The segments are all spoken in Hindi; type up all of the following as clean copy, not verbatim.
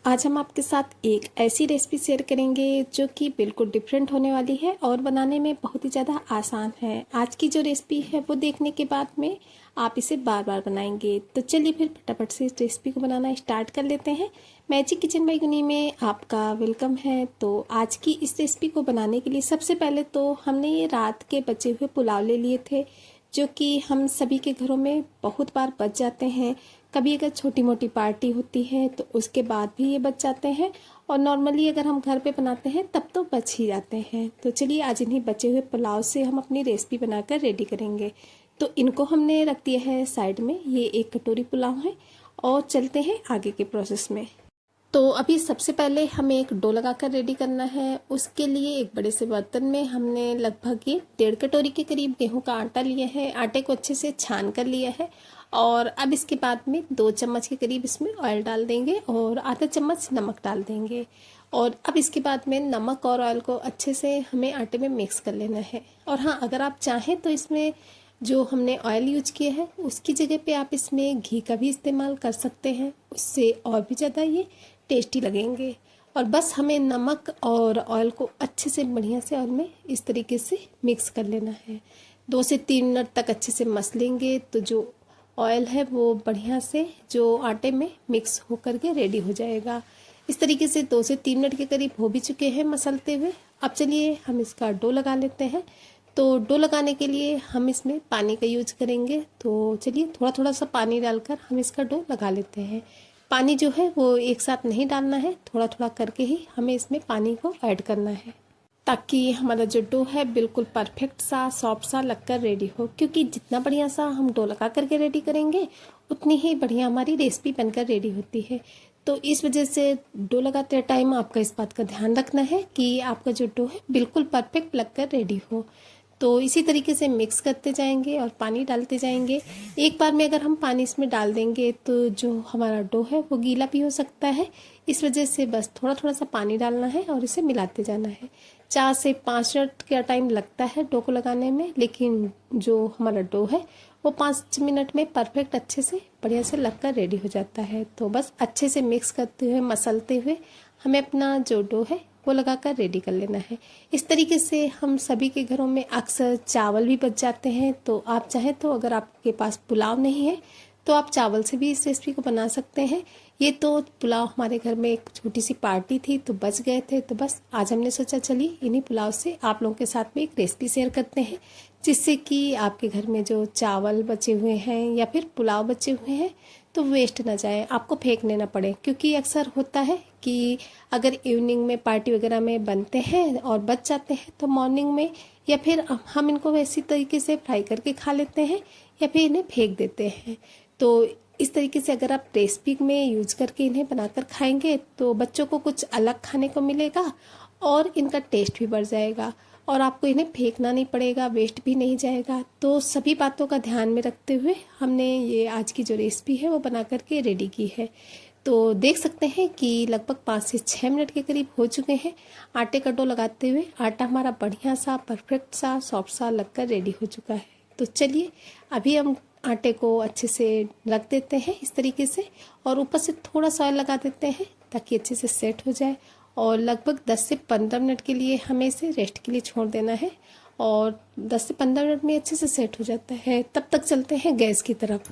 आज हम आपके साथ एक ऐसी रेसिपी शेयर करेंगे जो कि बिल्कुल डिफरेंट होने वाली है और बनाने में बहुत ही ज़्यादा आसान है। आज की जो रेसिपी है वो देखने के बाद में आप इसे बार बार बनाएंगे। तो चलिए फिर फटाफट से इस रेसिपी को बनाना स्टार्ट कर लेते हैं। मैजिक किचन बाय गुनी में आपका वेलकम है। तो आज की इस रेसिपी को बनाने के लिए सबसे पहले तो हमने ये रात के बचे हुए पुलाव ले लिए थे, जो कि हम सभी के घरों में बहुत बार बच जाते हैं। कभी अगर छोटी मोटी पार्टी होती है तो उसके बाद भी ये बच जाते हैं, और नॉर्मली अगर हम घर पे बनाते हैं तब तो बच ही जाते हैं। तो चलिए आज इन्हीं बचे हुए पुलाव से हम अपनी रेसिपी बनाकर रेडी करेंगे। तो इनको हमने रख दिया है साइड में। ये एक कटोरी पुलाव है और चलते हैं आगे के प्रोसेस में। तो अभी सबसे पहले हमें एक डो लगाकर रेडी करना है। उसके लिए एक बड़े से बर्तन में हमने लगभग ये 1.5 कटोरी के करीब गेहूं का आटा लिया है। आटे को अच्छे से छान कर लिया है और अब इसके बाद में 2 चम्मच के करीब इसमें ऑयल डाल देंगे और आधा चम्मच नमक डाल देंगे। और अब इसके बाद में नमक और ऑयल को अच्छे से हमें आटे में मिक्स कर लेना है। और हाँ, अगर आप चाहें तो इसमें जो हमने ऑयल यूज किया है उसकी जगह पे आप इसमें घी का भी इस्तेमाल कर सकते हैं, उससे और भी ज़्यादा ये टेस्टी लगेंगे। और बस हमें नमक और ऑयल को अच्छे से बढ़िया से ऑयल में इस तरीके से मिक्स कर लेना है। 2 से 3 मिनट तक अच्छे से मस लेंगे तो जो ऑयल है वो बढ़िया से जो आटे में मिक्स होकर के रेडी हो जाएगा। इस तरीके से 2 से 3 मिनट के करीब हो भी चुके हैं मसलते हुए। अब चलिए हम इसका डो लगा लेते हैं। तो डो लगाने के लिए हम इसमें पानी का यूज करेंगे। तो चलिए थोड़ा थोड़ा सा पानी डालकर हम इसका डो लगा लेते हैं। पानी जो है वो एक साथ नहीं डालना है, थोड़ा थोड़ा करके ही हमें इसमें पानी को ऐड करना है, ताकि हमारा जो डो है बिल्कुल परफेक्ट सा सॉफ्ट सा लगकर रेडी हो। क्योंकि जितना बढ़िया सा हम डो लगा करके रेडी करेंगे उतनी ही बढ़िया हमारी रेसिपी बनकर रेडी होती है। तो इस वजह से डो लगाते टाइम आपका इस बात का ध्यान रखना है कि आपका जो डो है बिल्कुल परफेक्ट लगकर रेडी हो। तो इसी तरीके से मिक्स करते जाएंगे और पानी डालते जाएंगे। एक बार में अगर हम पानी इसमें डाल देंगे तो जो हमारा डो है वो गीला भी हो सकता है। इस वजह से बस थोड़ा थोड़ा सा पानी डालना है और इसे मिलाते जाना है। 4 से 5 मिनट का टाइम लगता है डो को लगाने में, लेकिन जो हमारा डो है वो 5 मिनट में परफेक्ट अच्छे से बढ़िया से लगकर रेडी हो जाता है। तो बस अच्छे से मिक्स करते हुए मसलते हुए हमें अपना जो डो है वो लगाकर रेडी कर लेना है। इस तरीके से हम सभी के घरों में अक्सर चावल भी बच जाते हैं। तो आप चाहें तो अगर आपके पास पुलाव नहीं है तो आप चावल से भी इस रेसिपी को बना सकते हैं। ये तो पुलाव हमारे घर में एक छोटी सी पार्टी थी तो बच गए थे, तो बस आज हमने सोचा चलिए इन्हीं पुलाव से आप लोगों के साथ में एक रेसिपी शेयर करते हैं, जिससे कि आपके घर में जो चावल बचे हुए हैं या फिर पुलाव बचे हुए हैं तो वेस्ट ना जाए, आपको फेंकने ना पड़े। क्योंकि अक्सर होता है कि अगर इवनिंग में पार्टी वगैरह में बनते हैं और बच जाते हैं तो मॉर्निंग में या फिर हम इनको वैसी तरीके से फ्राई करके खा लेते हैं या फिर इन्हें फेंक देते हैं। तो इस तरीके से अगर आप रेसिपी में यूज करके इन्हें बनाकर खाएंगे तो बच्चों को कुछ अलग खाने को मिलेगा और इनका टेस्ट भी बढ़ जाएगा और आपको इन्हें फेंकना नहीं पड़ेगा, वेस्ट भी नहीं जाएगा। तो सभी बातों का ध्यान में रखते हुए हमने ये आज की जो रेसिपी है वो बना करके रेडी की है। तो देख सकते हैं कि लगभग 5 से 6 मिनट के करीब हो चुके हैं आटे का डो लगाते हुए। आटा हमारा बढ़िया सा परफेक्ट सा सॉफ्ट सा लगकर रेडी हो चुका है। तो चलिए अभी हम आटे को अच्छे से रख देते हैं इस तरीके से और ऊपर से थोड़ा सा ऑयल लगा देते हैं ताकि अच्छे से सेट हो जाए। और लगभग 10 से 15 मिनट के लिए हमें इसे रेस्ट के लिए छोड़ देना है और 10 से 15 मिनट में अच्छे से सेट हो जाता है। तब तक चलते हैं गैस की तरफ।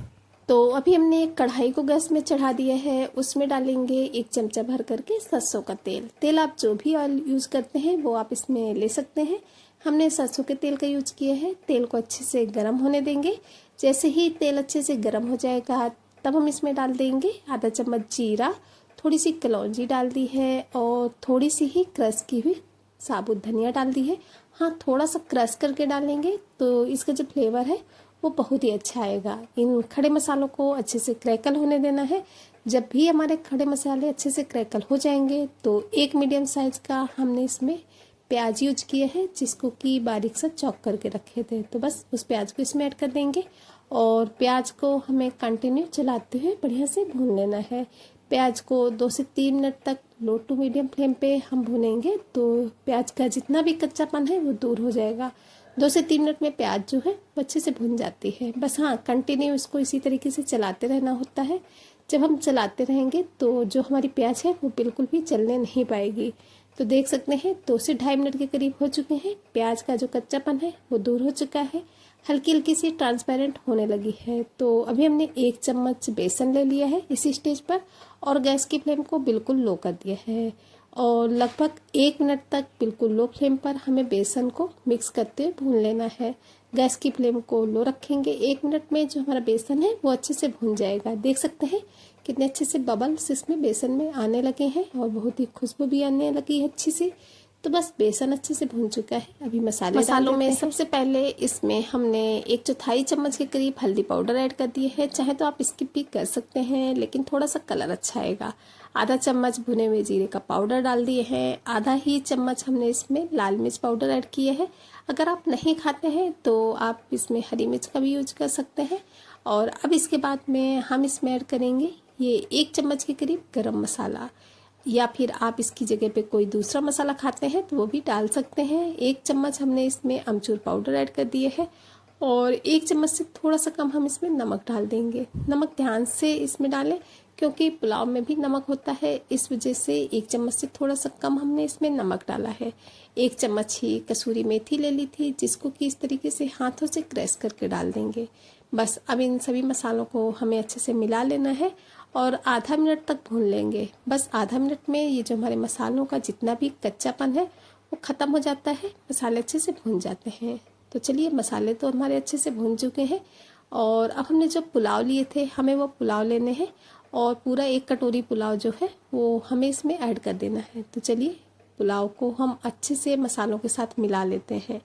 तो अभी हमने एक कढ़ाई को गैस में चढ़ा दिया है, उसमें डालेंगे 1 चमचा भर करके सरसों का तेल। तेल आप जो भी ऑयल यूज़ करते हैं वो आप इसमें ले सकते हैं। हमने सरसों के तेल का यूज किया है। तेल को अच्छे से गर्म होने देंगे। जैसे ही तेल अच्छे से गर्म हो जाएगा तब हम इसमें डाल देंगे आधा चम्मच जीरा, थोड़ी सी कलौंजी डाल दी है और थोड़ी सी ही क्रश की हुई साबुत धनिया डाल दी है। हाँ, थोड़ा सा क्रश करके डालेंगे तो इसका जो फ्लेवर है वो बहुत ही अच्छा आएगा। इन खड़े मसालों को अच्छे से क्रैकल होने देना है। जब भी हमारे खड़े मसाले अच्छे से क्रैकल हो जाएंगे तो एक मीडियम साइज का हमने इसमें प्याज यूज किए हैं, जिसको कि बारीक सा चॉप करके रखे थे। तो बस उस प्याज को इसमें ऐड कर देंगे और प्याज को हमें कंटिन्यू चलाते हुए बढ़िया से भून लेना है। प्याज को 2 से 3 मिनट तक लो टू मीडियम फ्लेम पे हम भूनेंगे तो प्याज का जितना भी कच्चापन है वो दूर हो जाएगा। 2 से 3 मिनट में प्याज जो है वो अच्छे से भुन जाती है। बस हाँ, कंटिन्यू इसको इसी तरीके से चलाते रहना होता है जब हम चलाते रहेंगे तो जो हमारी प्याज है वो बिल्कुल भी जलने नहीं पाएगी। तो देख सकते हैं 2 से ढाई मिनट के करीब हो चुके हैं। प्याज का जो कच्चापन है वो दूर हो चुका है, हल्की हल्की सी ट्रांसपेरेंट होने लगी है। तो अभी हमने 1 चम्मच बेसन ले लिया है इसी स्टेज पर और गैस की फ्लेम को बिल्कुल लो कर दिया है और लगभग 1 मिनट तक बिल्कुल लो फ्लेम पर हमें बेसन को मिक्स करते हुए भून लेना है। गैस की फ्लेम को लो रखेंगे। 1 मिनट में जो हमारा बेसन है वो अच्छे से भून जाएगा। देख सकते हैं कितने अच्छे से बबल्स इसमें बेसन में आने लगे हैं और बहुत ही खुशबू भी आने लगी है अच्छी सी। तो बस बेसन अच्छे से भून चुका है। अभी मसालों में सबसे पहले इसमें हमने 1/4 चम्मच के करीब हल्दी पाउडर ऐड कर दिए है। चाहे तो आप स्किप भी कर सकते हैं लेकिन थोड़ा सा कलर अच्छा आएगा। आधा चम्मच भुने हुए जीरे का पाउडर डाल दिए हैं। आधा ही चम्मच हमने इसमें लाल मिर्च पाउडर ऐड किए है। अगर आप नहीं खाते हैं तो आप इसमें हरी मिर्च का भी यूज कर सकते हैं। और अब इसके बाद में हम इसमें ऐड करेंगे ये 1 चम्मच के करीब गरम मसाला, या फिर आप इसकी जगह पे कोई दूसरा मसाला खाते हैं तो वो भी डाल सकते हैं। 1 चम्मच हमने इसमें अमचूर पाउडर ऐड कर दिए है और 1 चम्मच से थोड़ा सा कम हम इसमें नमक डाल देंगे। नमक ध्यान से इसमें डालें क्योंकि पुलाव में भी नमक होता है, इस वजह से 1 चम्मच से थोड़ा सा कम हमने इसमें नमक डाला है। 1 चम्मच ही कसूरी मेथी ले ली थी जिसको कि इस तरीके से हाथों से क्रश करके डाल देंगे। बस अब इन सभी मसालों को हमें अच्छे से मिला लेना है और आधा मिनट तक भून लेंगे। बस आधा मिनट में ये जो हमारे मसालों का जितना भी कच्चापन है वो ख़त्म हो जाता है, मसाले अच्छे से भून जाते हैं। तो चलिए मसाले तो हमारे अच्छे से भून चुके हैं और अब हमने जो पुलाव लिए थे हमें वो पुलाव लेने हैं और पूरा 1 कटोरी पुलाव जो है वो हमें इसमें ऐड कर देना है। तो चलिए पुलाव को हम अच्छे से मसालों के साथ मिला लेते हैं।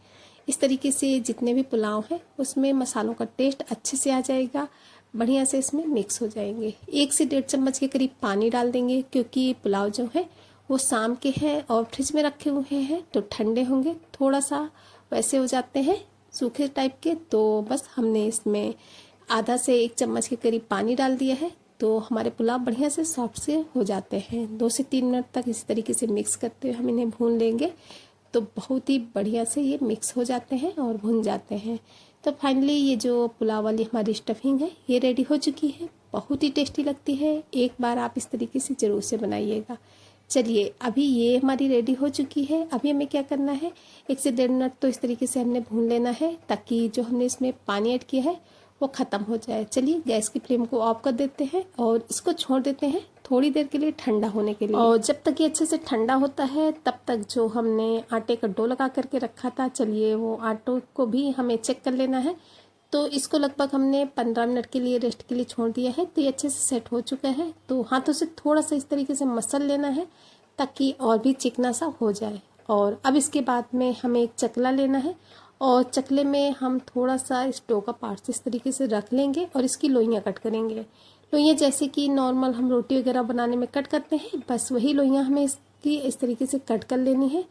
इस तरीके से जितने भी पुलाव हैं उसमें मसालों का टेस्ट अच्छे से आ जाएगा, बढ़िया से इसमें मिक्स हो जाएंगे। 1 से 1.5 चम्मच के करीब पानी डाल देंगे क्योंकि पुलाव जो है वो शाम के हैं और फ्रिज में रखे हुए हैं तो ठंडे होंगे, थोड़ा सा वैसे हो जाते हैं सूखे टाइप के। तो बस हमने इसमें आधा से 1 चम्मच के करीब पानी डाल दिया है तो हमारे पुलाव बढ़िया से सॉफ्ट से हो जाते हैं। 2 से 3 मिनट तक इस तरीके से मिक्स करते हुए हम इन्हें भून लेंगे तो बहुत ही बढ़िया से ये मिक्स हो जाते हैं और भुन जाते हैं। तो फाइनली ये जो पुलाव वाली हमारी स्टफिंग है ये रेडी हो चुकी है, बहुत ही टेस्टी लगती है। एक बार आप इस तरीके से ज़रूर से बनाइएगा। चलिए अभी ये हमारी रेडी हो चुकी है। अभी हमें क्या करना है 1 से 1.5 मिनट तो इस तरीके से हमने भून लेना है ताकि जो हमने इसमें पानी ऐड किया है वो ख़त्म हो जाए। चलिए गैस की फ्लेम को ऑफ कर देते हैं और इसको छोड़ देते हैं थोड़ी देर के लिए ठंडा होने के लिए। और जब तक ये अच्छे से ठंडा होता है तब तक जो हमने आटे का डो लगा करके रखा था, चलिए वो आटो को भी हमें चेक कर लेना है। तो इसको लगभग हमने 15 मिनट के लिए रेस्ट के लिए छोड़ दिया है तो ये अच्छे से सेट हो चुका है। तो हाथों से थोड़ा सा इस तरीके से मसल लेना है ताकि और भी चिकना सा हो जाए। और अब इसके बाद में हमें एक चकला लेना है और चकले में हम थोड़ा सा इस डो का पार्ट्स इस तरीके से रख लेंगे और इसकी लोइयाँ कट करेंगे। लोइयाँ जैसे कि नॉर्मल हम रोटी वगैरह बनाने में कट करते हैं, बस वही लोइयाँ हमें इसकी इस तरीके से कट कर लेनी है।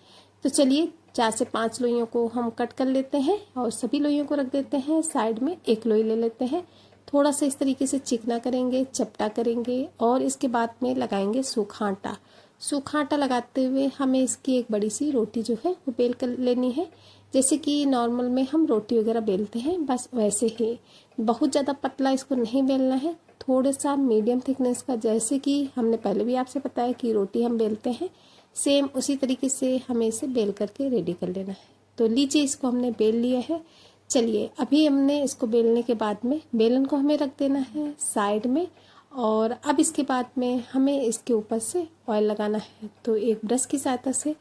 तो चलिए 4 से 5 लोइयों को हम कट कर लेते हैं और सभी लोइयों को रख देते हैं साइड में। एक लोई ले लेते हैं, थोड़ा सा इस तरीके से चिकना करेंगे, चपटा करेंगे और इसके बाद में लगाएंगे सूखा आटा। सूखा आटा लगाते हुए हमें इसकी एक बड़ी सी रोटी जो है वो बेल कर लेनी है, जैसे कि नॉर्मल में हम रोटी वगैरह बेलते हैं बस वैसे ही। बहुत ज़्यादा पतला इसको नहीं बेलना है, थोड़ा सा मीडियम थिकनेस का, जैसे कि हमने पहले भी आपसे बताया कि रोटी हम बेलते हैं सेम उसी तरीके से हमें इसे बेल करके रेडी कर लेना है। तो लीजिए इसको हमने बेल लिया है। चलिए अभी हमने इसको बेलने के बाद में बेलन को हमें रख देना है साइड में और अब इसके बाद में हमें इसके ऊपर से ऑयल लगाना है। तो एक ब्रश की सहायता से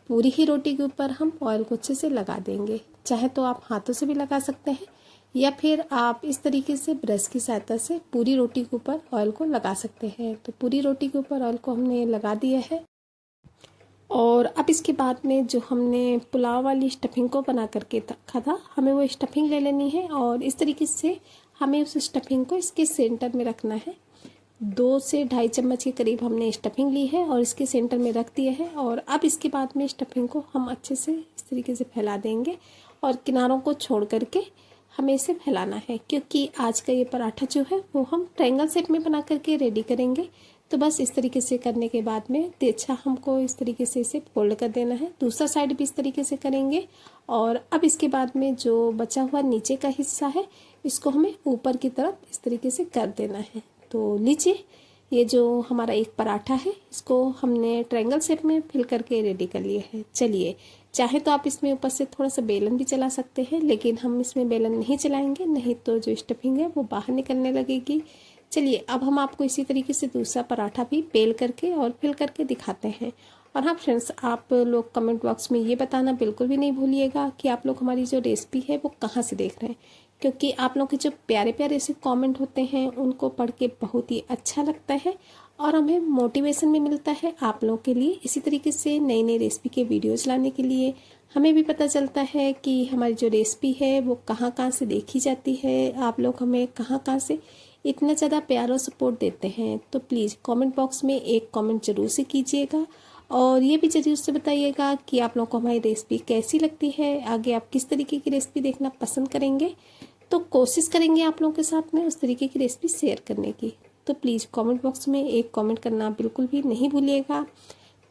पूरी ही रोटी के ऊपर हम ऑयल को अच्छे से लगा देंगे। चाहे तो आप हाथों से भी लगा सकते हैं या फिर आप इस तरीके से ब्रश की सहायता से पूरी रोटी के ऊपर ऑयल को लगा सकते हैं। तो पूरी रोटी के ऊपर ऑयल को हमने लगा दिया है और अब इसके बाद में जो हमने पुलाव वाली स्टफिंग को बना करके रखा था हमें वो स्टफिंग ले लेनी है और इस तरीके से हमें उस स्टफिंग को इसके सेंटर में रखना है। 2 से 2.5 चम्मच के करीब हमने स्टफिंग ली है और इसके सेंटर में रख दिया है। और अब इसके बाद में स्टफिंग को हम अच्छे से इस तरीके से फैला देंगे और किनारों को छोड़ करके हमें इसे फैलाना है, क्योंकि आज का ये पराठा जो है वो हम ट्रायंगल शेप में बना करके रेडी करेंगे। तो बस इस तरीके से करने के बाद में तेछा हमको इस तरीके से इसे फोल्ड कर देना है, दूसरा साइड भी इस तरीके से करेंगे। और अब इसके बाद में जो बचा हुआ नीचे का हिस्सा है इसको हमें ऊपर की तरफ इस तरीके से कर देना है। तो लीजिए, ये जो हमारा एक पराठा है इसको हमने ट्रायंगल शेप में फिल करके रेडी कर लिया है। चलिए, चाहे तो आप इसमें ऊपर से थोड़ा सा बेलन भी चला सकते हैं, लेकिन हम इसमें बेलन नहीं चलाएंगे, नहीं तो जो स्टफिंग है वो बाहर निकलने लगेगी। चलिए, अब हम आपको इसी तरीके से दूसरा पराठा भी बेल करके और फिल करके दिखाते हैं। और हाँ फ्रेंड्स, आप लोग कमेंट बॉक्स में ये बताना बिल्कुल भी नहीं भूलिएगा कि आप लोग हमारी जो रेसिपी है वो कहाँ से देख रहे हैं, क्योंकि आप लोग के जो प्यारे प्यारे से कमेंट होते हैं उनको पढ़ के बहुत ही अच्छा लगता है और हमें मोटिवेशन भी मिलता है आप लोगों के लिए इसी तरीके से नई नई रेसिपी के वीडियोस लाने के लिए। हमें भी पता चलता है कि हमारी जो रेसिपी है वो कहाँ कहाँ से देखी जाती है, आप लोग हमें कहाँ कहाँ से इतना ज़्यादा प्यार और सपोर्ट देते हैं। तो प्लीज़ कमेंट बॉक्स में एक कमेंट जरूर से कीजिएगा और ये भी जरूर से बताइएगा कि आप लोगों को हमारी रेसिपी कैसी लगती है, आगे आप किस तरीके की रेसिपी देखना पसंद करेंगे। तो कोशिश करेंगे आप लोगों के साथ में उस तरीके की रेसिपी शेयर करने की। तो प्लीज़ कमेंट बॉक्स में एक कमेंट करना बिल्कुल भी नहीं भूलिएगा।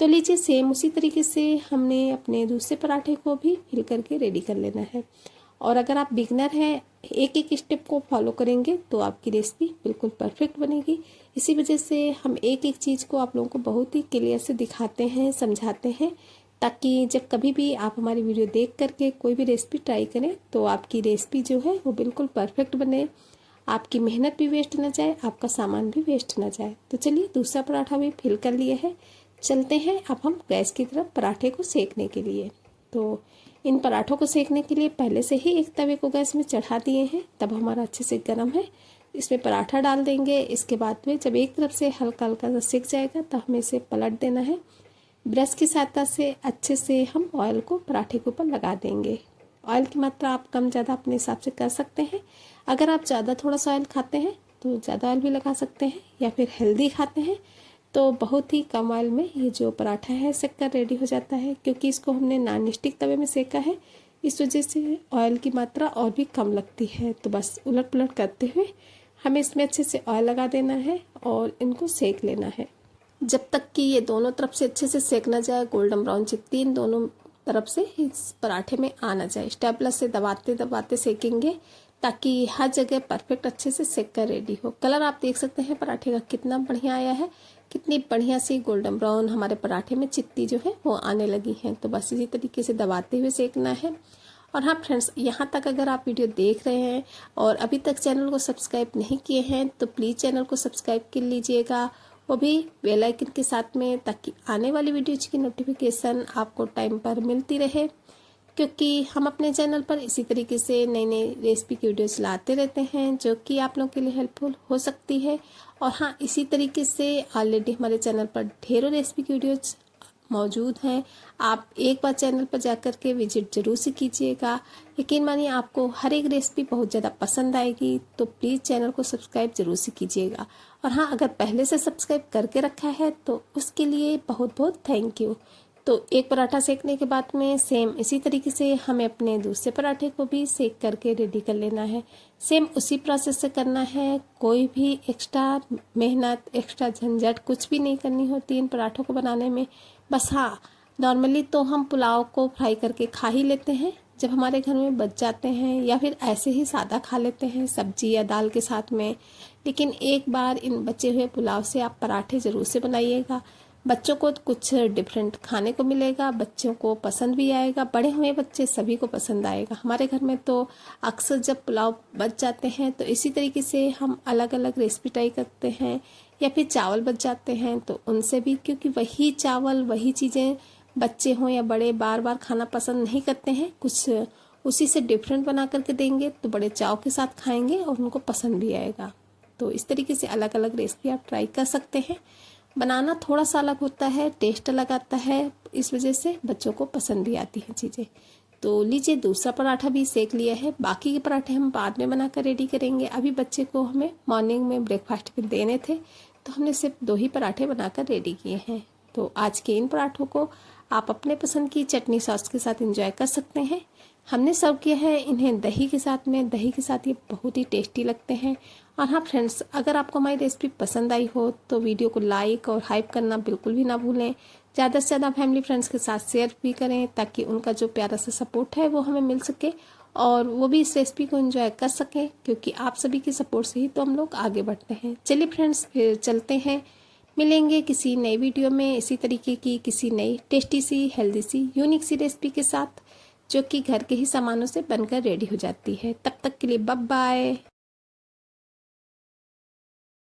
तो लीजिए, सेम उसी तरीके से हमने अपने दूसरे पराठे को भी फिल करके रेडी कर लेना है। और अगर आप बिगनर हैं, एक एक स्टेप को फॉलो करेंगे तो आपकी रेसिपी बिल्कुल परफेक्ट बनेगी। इसी वजह से हम एक एक चीज़ को आप लोगों को बहुत ही क्लियर से दिखाते हैं, समझाते हैं, ताकि जब कभी भी आप हमारी वीडियो देख करके कोई भी रेसिपी ट्राई करें तो आपकी रेसिपी जो है वो बिल्कुल परफेक्ट बने, आपकी मेहनत भी वेस्ट ना जाए, आपका सामान भी वेस्ट ना जाए। तो चलिए, दूसरा पराठा भी फिल कर लिए है, चलते हैं अब हम गैस की तरफ पराठे को सेकने के लिए। तो इन पराठों को सेकने के लिए पहले से ही एक तवे को गैस में चढ़ा दिए हैं, तब हमारा अच्छे से गर्म है। इसमें पराठा डाल देंगे। इसके बाद में जब एक तरफ से हल्का हल्का सा सेक जाएगा तो हमें इसे पलट देना है। ब्रश की सहायता से अच्छे से हम ऑयल को पराठे के ऊपर लगा देंगे। ऑयल की मात्रा आप कम ज़्यादा अपने हिसाब से कर सकते हैं। अगर आप ज़्यादा थोड़ा सा ऑयल खाते हैं तो ज़्यादा ऑयल भी लगा सकते हैं, या फिर हेल्दी खाते हैं तो बहुत ही कम ऑयल में ये जो पराठा है सेक कर रेडी हो जाता है। क्योंकि इसको हमने नॉन स्टिक तवे में सेका है, इस वजह से ऑयल की मात्रा और भी कम लगती है। तो बस उलट पुलट करते हुए हमें इसमें अच्छे से ऑयल लगा देना है और इनको सेक लेना है जब तक कि ये दोनों तरफ से अच्छे से सेक ना जाए, गोल्डन ब्राउन चिकती इन दोनों तरफ से इस पराठे में आ ना जाए। स्टेपलर से दबाते दबाते सेकेंगे ताकि हर जगह परफेक्ट अच्छे से सेक कर रेडी हो। कलर आप देख सकते हैं पराठे का कितना बढ़िया आया है, कितनी बढ़िया सी गोल्डन ब्राउन हमारे पराठे में चित्ती जो है वो आने लगी हैं। तो बस इसी तरीके से दबाते हुए सेकना है। और हाँ फ्रेंड्स, यहाँ तक अगर आप वीडियो देख रहे हैं और अभी तक चैनल को सब्सक्राइब नहीं किए हैं तो प्लीज़ चैनल को सब्सक्राइब कर लीजिएगा, वो भी बेल आइकन के साथ में, ताकि आने वाली वीडियोज की नोटिफिकेशन आपको टाइम पर मिलती रहे। क्योंकि हम अपने चैनल पर इसी तरीके से नई नई रेसिपी की वीडियोस लाते रहते हैं जो कि आप लोगों के लिए हेल्पफुल हो सकती है। और हाँ, इसी तरीके से ऑलरेडी हमारे चैनल पर ढेरों रेसिपी की वीडियोस मौजूद हैं। आप एक बार चैनल पर जाकर के विजिट जरूर से कीजिएगा। यकीन मानिए आपको हर एक रेसिपी बहुत ज़्यादा पसंद आएगी। तो प्लीज़ चैनल को सब्सक्राइब जरूर से कीजिएगा। और हाँ, अगर पहले से सब्सक्राइब करके रखा है तो उसके लिए बहुत बहुत थैंक यू। तो एक पराठा सेकने के बाद में सेम इसी तरीके से हमें अपने दूसरे पराठे को भी सेक करके रेडी कर लेना है। सेम उसी प्रोसेस से करना है, कोई भी एक्स्ट्रा मेहनत, एक्स्ट्रा झंझट कुछ भी नहीं करनी होती इन पराठों को बनाने में। बस हाँ, नॉर्मली तो हम पुलाव को फ्राई करके खा ही लेते हैं जब हमारे घर में बच जाते हैं, या फिर ऐसे ही सादा खा लेते हैं सब्जी या दाल के साथ में। लेकिन एक बार इन बचे हुए पुलाव से आप पराठे ज़रूर से बनाइएगा। बच्चों को कुछ डिफरेंट खाने को मिलेगा, बच्चों को पसंद भी आएगा, बड़े हुए बच्चे सभी को पसंद आएगा। हमारे घर में तो अक्सर जब पुलाव बच जाते हैं तो इसी तरीके से हम अलग अलग रेसिपी ट्राई करते हैं, या फिर चावल बच जाते हैं तो उनसे भी, क्योंकि वही चावल वही चीज़ें बच्चे हों या बड़े बार बार खाना पसंद नहीं करते हैं। कुछ उसी से डिफरेंट बना करके देंगे तो बड़े चाव के साथ खाएंगे और उनको पसंद भी आएगा। तो इस तरीके से अलग अलग रेसिपी आप ट्राई कर सकते हैं। बनाना थोड़ा सा अलग होता है, टेस्ट अलग आता है, इस वजह से बच्चों को पसंद भी आती हैं चीज़ें। तो लीजिए, दूसरा पराठा भी सेक लिया है। बाकी के पराठे हम बाद में बनाकर रेडी करेंगे। अभी बच्चे को हमें मॉर्निंग में ब्रेकफास्ट में देने थे तो हमने सिर्फ 2 ही पराठे बनाकर रेडी किए हैं। तो आज के इन पराठों को आप अपने पसंद की चटनी सॉस के साथ एंजॉय कर सकते हैं। हमने सर्व किया है इन्हें दही के साथ में, दही के साथ ये बहुत ही टेस्टी लगते हैं। और हाँ फ्रेंड्स, अगर आपको हमारी रेसिपी पसंद आई हो तो वीडियो को लाइक और हाइप करना बिल्कुल भी ना भूलें। ज़्यादा से ज़्यादा फैमिली फ्रेंड्स के साथ शेयर भी करें ताकि उनका जो प्यारा सा सपोर्ट है वो हमें मिल सके और वो भी इस रेसिपी को एंजॉय कर सकें, क्योंकि आप सभी के सपोर्ट से ही तो हम लोग आगे बढ़ते हैं। चलिए फ्रेंड्स, फिर चलते हैं, मिलेंगे किसी नई वीडियो में इसी तरीके की किसी नई टेस्टी सी, हेल्दी सी, यूनिक सी रेसिपी के साथ, जो कि घर के ही सामानों से बनकर रेडी हो जाती है। तब तक के लिए बाय बाय।